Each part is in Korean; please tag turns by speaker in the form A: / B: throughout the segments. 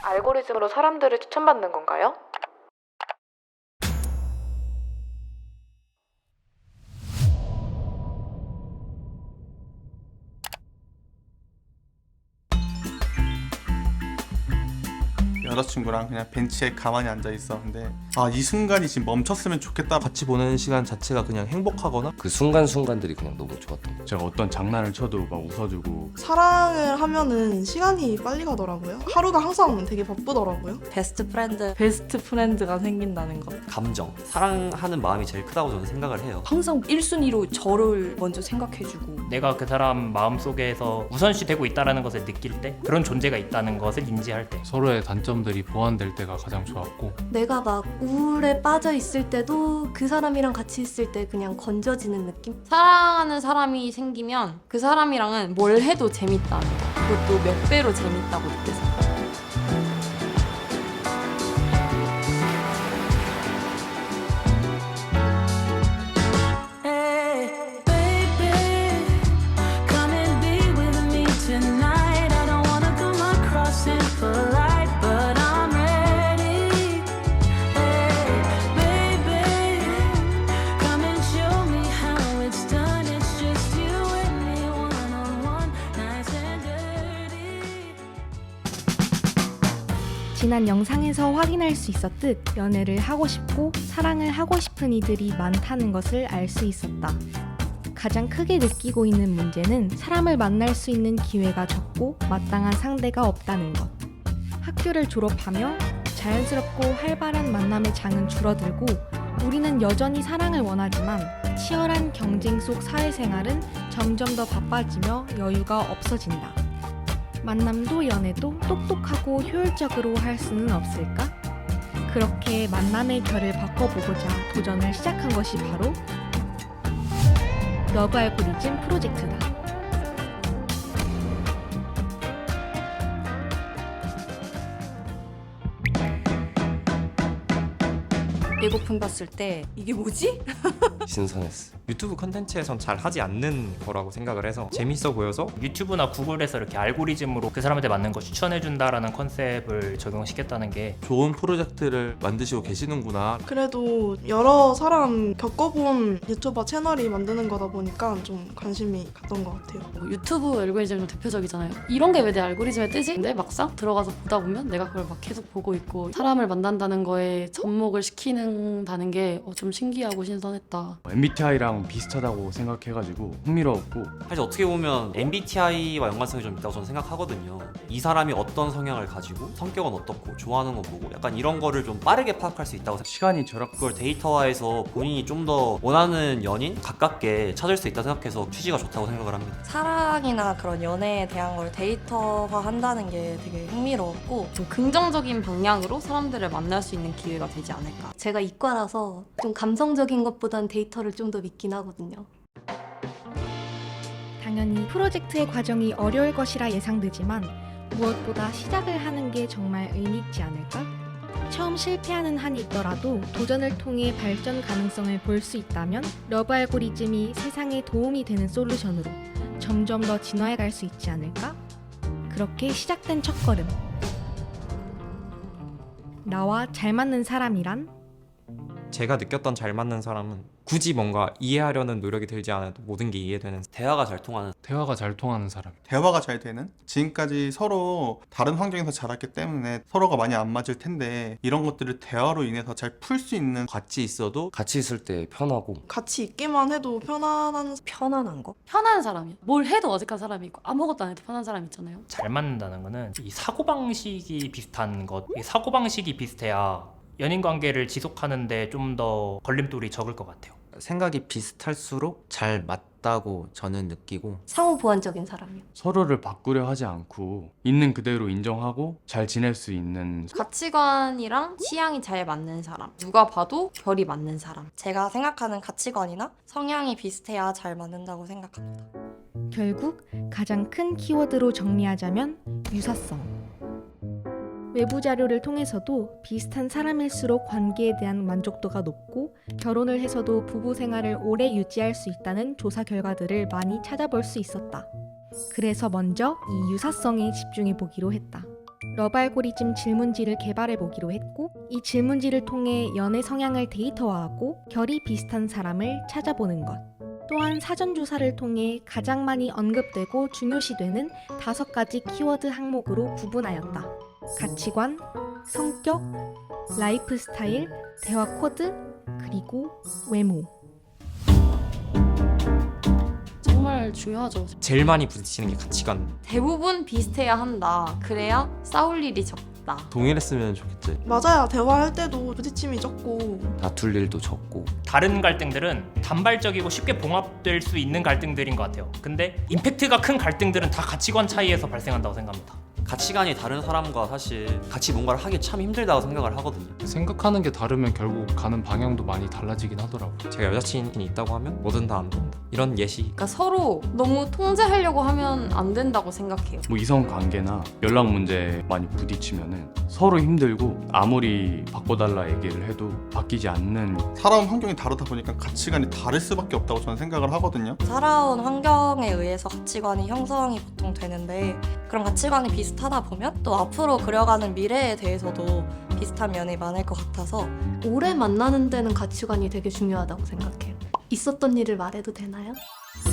A: 알고리즘으로 사람들을 추천받는 건가요?
B: 여자친구랑 그냥 벤치에 가만히 앉아 있었는데 이 순간이 지금 멈췄으면 좋겠다.
C: 같이 보내는 시간 자체가 그냥 행복하거나
D: 그 순간순간들이 그냥 너무 좋았던 거예요.
E: 제가 어떤 장난을 쳐도 막 웃어주고.
F: 사랑을 하면은 시간이 빨리 가더라고요. 하루가 항상 되게 바쁘더라고요.
G: 베스트 프렌드가 생긴다는 거.
C: 감정, 사랑하는 마음이 제일 크다고 저는 생각을 해요.
G: 항상 1순위로 저를 먼저 생각해주고
H: 내가 그 사람 마음속에서 우선시 되고 있다는 것을 느낄 때, 그런 존재가 있다는 것을 인지할 때,
E: 서로의 단점들이 보완될 때가 가장 좋았고,
I: 내가 막 우울에 빠져 있을 때도 그 사람이랑 같이 있을 때 그냥 건져지는 느낌?
J: 사랑하는 사람이 생기면 그 사람이랑은 뭘 해도 재밌다는 거, 그것도 몇 배로 재밌다고 느껴서.
K: 지난 영상에서 확인할 수 있었듯 연애를 하고 싶고 사랑을 하고 싶은 이들이 많다는 것을 알 수 있었다. 가장 크게 느끼고 있는 문제는 사람을 만날 수 있는 기회가 적고 마땅한 상대가 없다는 것. 학교를 졸업하며 자연스럽고 활발한 만남의 장은 줄어들고 우리는 여전히 사랑을 원하지만 치열한 경쟁 속 사회생활은 점점 더 바빠지며 여유가 없어진다. 만남도 연애도 똑똑하고 효율적으로 할 수는 없을까? 그렇게 만남의 결을 바꿔보고자 도전을 시작한 것이 바로 러브 알고리즘 프로젝트다.
G: 예고편 봤을 때 이게 뭐지?
D: 신선했어.
C: 유튜브 컨텐츠에선 잘 하지 않는 거라고 생각을 해서 재밌어 보여서
H: 유튜브나 구글에서 이렇게 알고리즘으로 그 사람한테 맞는 거 추천해준다라는 컨셉을 적용시켰다는 게
C: 좋은 프로젝트를 만드시고 계시는구나.
F: 그래도 여러 사람 겪어본 유튜버 채널이 만드는 거다 보니까 좀 관심이 갔던 것 같아요.
J: 유튜브 알고리즘은 대표적이잖아요. 이런 게 왜 내 알고리즘에 뜨지? 근데 막상 들어가서 보다 보면 내가 그걸 막 계속 보고 있고 사람을 만난다는 거에 접목을 시키는다는 게 좀 신기하고 신선했다.
E: MBTI랑 비슷하다고 생각해가지고 흥미로웠고.
C: 사실 어떻게 보면 MBTI와 연관성이 좀 있다고 저는 생각하거든요. 이 사람이 어떤 성향을 가지고 성격은 어떻고 좋아하는 건 뭐고 약간 이런 거를 좀 빠르게 파악할 수 있다고
E: 시간이 절약.
C: 그걸 데이터화해서 본인이 좀 더 원하는 연인 가깝게 찾을 수 있다 생각해서 취지가 좋다고 생각을 합니다.
G: 사랑이나 그런 연애에 대한 걸 데이터화 한다는 게 되게 흥미로웠고
J: 좀 긍정적인 방향으로 사람들을 만날 수 있는 기회가 되지 않을까.
I: 제가 이과라서 좀 감성적인 것보단 데이터를 좀 더 믿긴 하거든요.
K: 당연히 프로젝트의 과정이 어려울 것이라 예상되지만 무엇보다 시작을 하는 게 정말 의미 있지 않을까? 처음 실패하는 한이 있더라도 도전을 통해 발전 가능성을 볼 수 있다면 러브 알고리즘이 세상에 도움이 되는 솔루션으로 점점 더 진화해 갈 수 있지 않을까? 그렇게 시작된 첫걸음. 나와 잘 맞는 사람이란?
C: 제가 느꼈던 잘 맞는 사람은 굳이 뭔가 이해하려는 노력이 들지 않아도 모든 게 이해되는 대화가 잘 통하는
E: 대화가 잘 통하는 사람.
B: 대화가 잘 되는? 지금까지 서로 다른 환경에서 자랐기 때문에 서로가 많이 안 맞을 텐데 이런 것들을 대화로 인해서 잘 풀 수 있는
D: 같이 있어도 같이 있을 때 편하고.
F: 같이 있기만 해도
G: 편안한 거?
J: 편한 사람이야. 뭘 해도 어색한 사람이 있고 아무것도 안 해도 편한 사람 있잖아요.
H: 잘 맞는다는 거는 이 사고방식이 비슷한 것, 이 사고방식이 비슷해야 연인 관계를 지속하는데 좀 더 걸림돌이 적을 것 같아요.
D: 생각이 비슷할수록 잘 맞다고 저는 느끼고.
I: 상호 보완적인 사람이요.
E: 서로를 바꾸려 하지 않고 있는 그대로 인정하고 잘 지낼 수 있는.
J: 가치관이랑 취향이 잘 맞는 사람. 누가 봐도 결이 맞는 사람.
G: 제가 생각하는 가치관이나 성향이 비슷해야 잘 맞는다고 생각합니다.
K: 결국 가장 큰 키워드로 정리하자면 유사성. 외부 자료를 통해서도 비슷한 사람일수록 관계에 대한 만족도가 높고 결혼을 해서도 부부 생활을 오래 유지할 수 있다는 조사 결과들을 많이 찾아볼 수 있었다. 그래서 먼저 이 유사성에 집중해 보기로 했다. 러브 알고리즘 질문지를 개발해 보기로 했고, 이 질문지를 통해 연애 성향을 데이터화하고 결이 비슷한 사람을 찾아보는 것. 또한 사전 조사를 통해 가장 많이 언급되고 중요시되는 5가지 키워드 항목으로 구분하였다. 가치관, 성격, 라이프 스타일, 대화 코드, 그리고 외모.
J: 정말 중요하죠.
D: 제일 많이 부딪히는 게 가치관.
G: 대부분 비슷해야 한다. 그래야 싸울 일이 적다.
D: 동일했으면 좋겠지.
F: 맞아야 대화할 때도 부딪힘이 적고
D: 다툴 일도 적고.
H: 다른 갈등들은 단발적이고 쉽게 봉합될 수 있는 갈등들인 것 같아요. 근데 임팩트가 큰 갈등들은 다 가치관 차이에서 발생한다고 생각합니다.
C: 가치관이 다른 사람과 사실 같이 뭔가를 하기 참 힘들다고 생각을 하거든요.
E: 생각하는 게 다르면 결국 가는 방향도 많이 달라지긴 하더라고요.
D: 제가 여자친이 있다고 하면 뭐든 다 안 된다. 이런 예시.
G: 그러니까 서로 너무 통제하려고 하면 안 된다고 생각해요.
E: 뭐 이성 관계나 연락 문제 많이 부딪히면은 서로 힘들고 아무리 바꿔달라 얘기를 해도 바뀌지 않는.
B: 살아온 환경이 다르다 보니까 가치관이 다를 수밖에 없다고 저는 생각을 하거든요.
G: 살아온 환경에 의해서 가치관이 형성이 보통 되는데, 그런 가치관이 비슷하다 보면 또 앞으로 그려가는 미래에 대해서도 비슷한 면이 많을 것 같아서
I: 오래 만나는 데는 가치관이 되게 중요하다고 생각해요. 있었던 일을 말해도 되나요?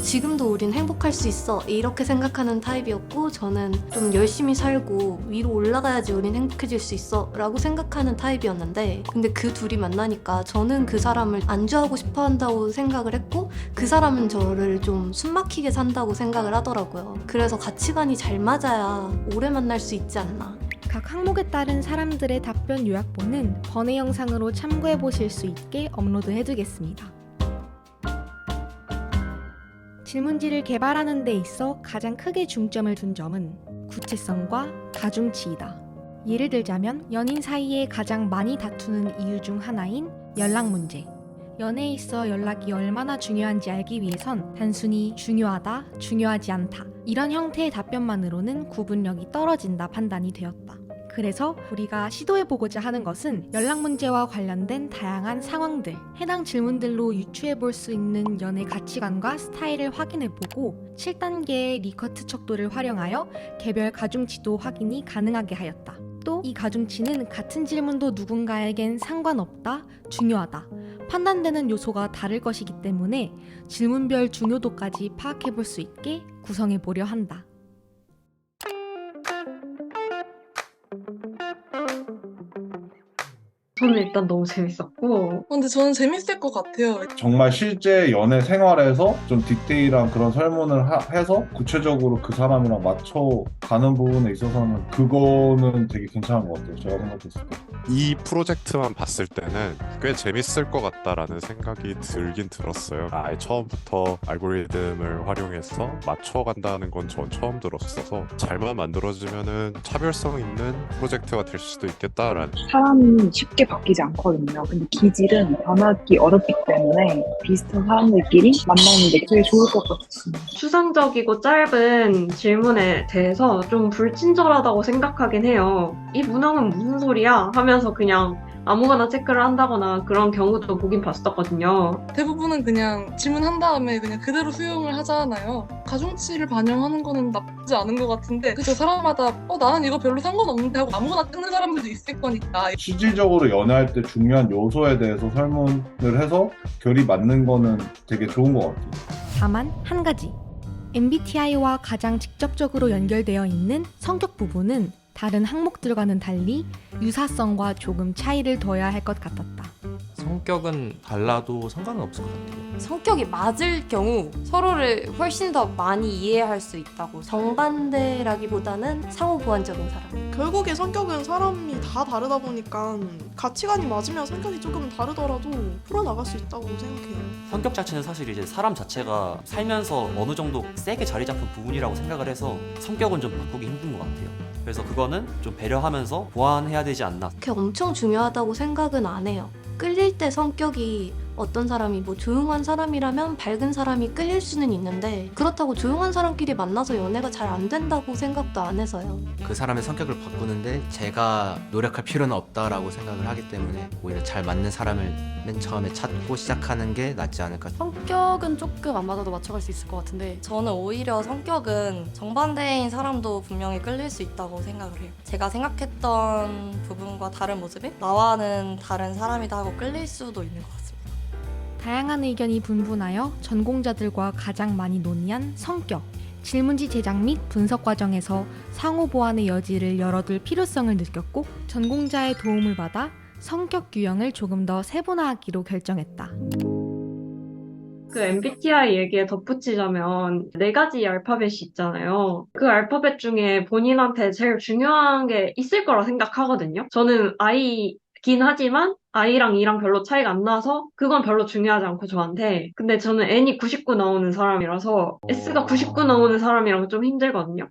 I: 지금도 우린 행복할 수 있어 이렇게 생각하는 타입이었고, 저는 좀 열심히 살고 위로 올라가야지 우린 행복해질 수 있어 라고 생각하는 타입이었는데, 근데 그 둘이 만나니까 저는 그 사람을 안주하고 싶어 한다고 생각을 했고, 그 사람은 저를 좀 숨막히게 산다고 생각을 하더라고요. 그래서 가치관이 잘 맞아야 오래 만날 수 있지 않나.
K: 각 항목에 따른 사람들의 답변 요약본은 번외 영상으로 참고해 보실 수 있게 업로드 해두겠습니다. 질문지를 개발하는 데 있어 가장 크게 중점을 둔 점은 구체성과 가중치이다. 예를 들자면 연인 사이에 가장 많이 다투는 이유 중 하나인 연락 문제. 연애에 있어 연락이 얼마나 중요한지 알기 위해선 단순히 중요하다, 중요하지 않다 이런 형태의 답변만으로는 구분력이 떨어진다 판단이 되었다. 그래서 우리가 시도해보고자 하는 것은 연락 문제와 관련된 다양한 상황들, 해당 질문들로 유추해볼 수 있는 연애 가치관과 스타일을 확인해보고 7단계의 리커트 척도를 활용하여 개별 가중치도 확인이 가능하게 하였다. 또 이 가중치는 같은 질문도 누군가에겐 상관없다, 중요하다, 판단되는 요소가 다를 것이기 때문에 질문별 중요도까지 파악해볼 수 있게 구성해보려 한다.
L: 저는 일단 너무 재밌었고,
F: 근데 저는 재밌을 것 같아요.
M: 정말 실제 연애 생활에서 좀 디테일한 그런 설문을 해서 구체적으로 그 사람이랑 맞춰가는 부분에 있어서는 그거는 되게 괜찮은 것 같아요. 제가 생각했을 때.
N: 이 프로젝트만 봤을 때는 꽤 재밌을 것 같다라는 생각이 들긴 들었어요. 아예 처음부터 알고리즘을 활용해서 맞춰간다는 건 전 처음 들었어서 잘만 만들어지면은 차별성 있는 프로젝트가 될 수도 있겠다라는.
O: 사람이 쉽게 바뀌지 않거든요. 근데 기질은 변하기 어렵기 때문에 비슷한 사람들끼리 만나는 게 되게 좋을 것 같습니다.
L: 추상적이고 짧은 질문에 대해서 좀 불친절하다고 생각하긴 해요. 이 문항은 무슨 소리야? 하면서 그냥 아무거나 체크를 한다거나 그런 경우도 보긴 봤었거든요.
F: 대부분은 그냥 질문한 다음에 그냥 그대로 수용을 하잖아요. 가중치를 반영하는 거는 나쁘지 않은 것 같은데, 그죠? 사람마다 나는 이거 별로 상관없는데 하고 아무거나 뜨는 사람들도 있을 거니까.
M: 실질적으로 연애할 때 중요한 요소에 대해서 설문을 해서 결이 맞는 거는 되게 좋은 것 같아요.
K: 다만 한 가지, MBTI와 가장 직접적으로 연결되어 있는 성격 부분은 다른 항목들과는 달리 유사성과 조금 차이를 둬야 할 것 같았다.
D: 성격은 달라도 상관은 없을 것 같아요.
G: 성격이 맞을 경우 서로를 훨씬 더 많이 이해할 수 있다고.
I: 정반대라기보다는 상호 보완적인 사람.
F: 결국에 성격은 사람이 다 다르다 보니까 가치관이 맞으면 성격이 조금 다르더라도 풀어나갈 수 있다고 생각해요.
C: 성격 자체는 사실 이제 사람 자체가 살면서 어느 정도 세게 자리 잡은 부분이라고 생각을 해서 성격은 좀 바꾸기 힘든 것 같아요. 그래서 그거는 좀 배려하면서 보완해야 되지 않나.
I: 그게 엄청 중요하다고 생각은 안 해요. 끌릴 때 성격이 어떤 사람이 뭐 조용한 사람이라면 밝은 사람이 끌릴 수는 있는데 그렇다고 조용한 사람끼리 만나서 연애가 잘 안 된다고 생각도 안 해서요.
D: 그 사람의 성격을 바꾸는데 제가 노력할 필요는 없다라고 생각을 하기 때문에 오히려 잘 맞는 사람을 맨 처음에 찾고 시작하는 게 낫지 않을까.
J: 성격은 조금 안 맞아도 맞춰갈 수 있을 것 같은데
G: 저는 오히려 성격은 정반대인 사람도 분명히 끌릴 수 있다고 생각을 해요. 제가 생각했던 부분과 다른 모습에 나와는 다른 사람이다 하고 끌릴 수도 있는 것 같습니다.
K: 다양한 의견이 분분하여 전공자들과 가장 많이 논의한 성격. 질문지 제작 및 분석 과정에서 상호 보완의 여지를 열어둘 필요성을 느꼈고 전공자의 도움을 받아 성격 유형을 조금 더 세분화하기로 결정했다.
L: 그 MBTI 얘기에 덧붙이자면 4가지 알파벳이 있잖아요. 그 알파벳 중에 본인한테 제일 중요한 게 있을 거라 생각하거든요. 저는 I긴 하지만 I랑 E랑 별로 차이가 안 나서 그건 별로 중요하지 않고 저한테. 근데 저는 N이 99 나오는 사람이라서 S가 99 나오는 사람이랑 좀 힘들거든요.